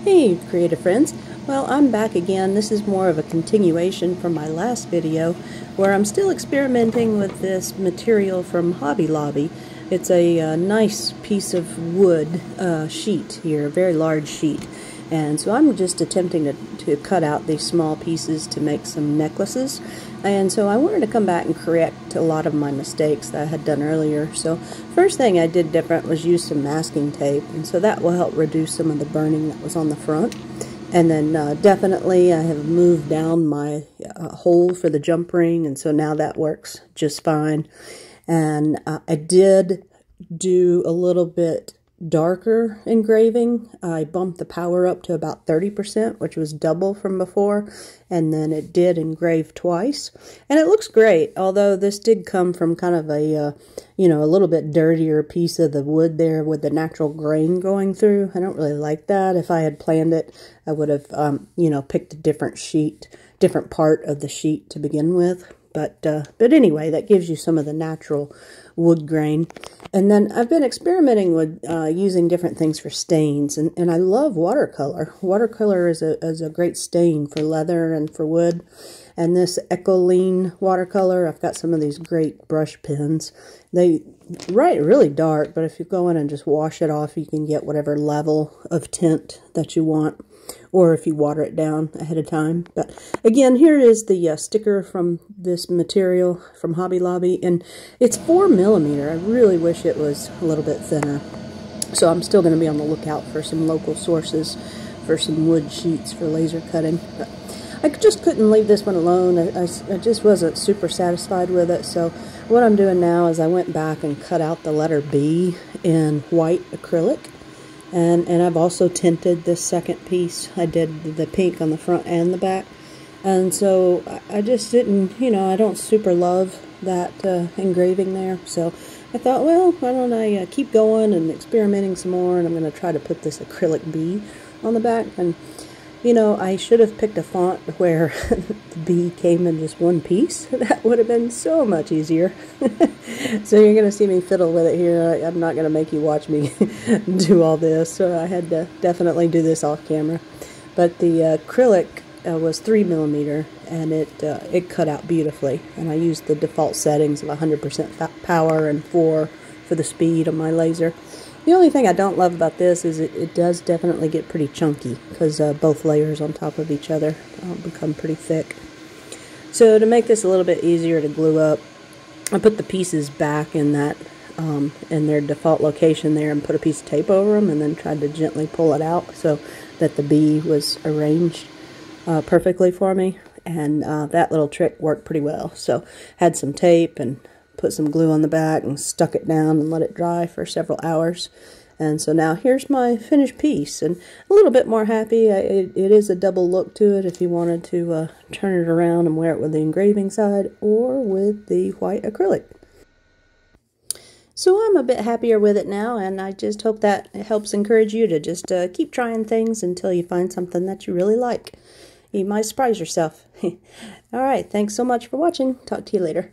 Hey creative friends, well I'm back again. This is more of a continuation from my last video where I'm still experimenting with this material from Hobby Lobby. It's a nice piece of wood sheet here, a very large sheet, and so I'm just attempting to cut out these small pieces to make some necklaces. And so I wanted to come back and correct a lot of my mistakes that I had done earlier. So first thing I did different was use some masking tape, and so that will help reduce some of the burning that was on the front. And then definitely I have moved down my hole for the jump ring, and so now that works just fine. And I did do a little bit darker engraving. I bumped the power up to about 30%, which was double from before, and then it did engrave twice, and it looks great, although this did come from kind of a a little bit dirtier piece of the wood there with the natural grain going through. I don't really like that. If I had planned it, I would have picked a different sheet, different part of the sheet to begin with. But anyway, that gives you some of the natural wood grain. And then I've been experimenting with using different things for stains, and I love watercolor. Watercolor is a great stain for leather and for wood. And this Ecoline watercolor, I've got some of these great brush pens. They write really dark, but if you go in and just wash it off, you can get whatever level of tint that you want, or if you water it down ahead of time. But again, here is the sticker from this material from Hobby Lobby, and it's 4mm. I really wish it was a little bit thinner. So I'm still going to be on the lookout for some local sources for some wood sheets for laser cutting. But I just couldn't leave this one alone. I just wasn't super satisfied with it. So what I'm doing now is I went back and cut out the letter B in white acrylic. And I've also tinted this second piece. I did the pink on the front and the back. And so I just didn't, I don't super love that engraving there. So I thought, well, why don't I keep going and experimenting some more, and I'm going to try to put this acrylic B on the back. And I should have picked a font where the B came in just one piece. That would have been so much easier. So you're going to see me fiddle with it here. I'm not going to make you watch me do all this. So I had to definitely do this off camera. But the acrylic was 3mm, and it cut out beautifully. And I used the default settings of 100% power and 4 for the speed of my laser. The only thing I don't love about this is it does definitely get pretty chunky, because both layers on top of each other become pretty thick. So to make this a little bit easier to glue up, I put the pieces back in that in their default location there, and put a piece of tape over them, and then tried to gently pull it out so that the B was arranged perfectly for me. And that little trick worked pretty well. So had some tape and put some glue on the back and stuck it down and let it dry for several hours. And so now here's my finished piece, and a little bit more happy. It is a double look to it if you wanted to turn it around and wear it with the engraving side or with the white acrylic. So I'm a bit happier with it now, and I just hope that it helps encourage you to just keep trying things until you find something that you really like. You might surprise yourself. Alright, thanks so much for watching. Talk to you later.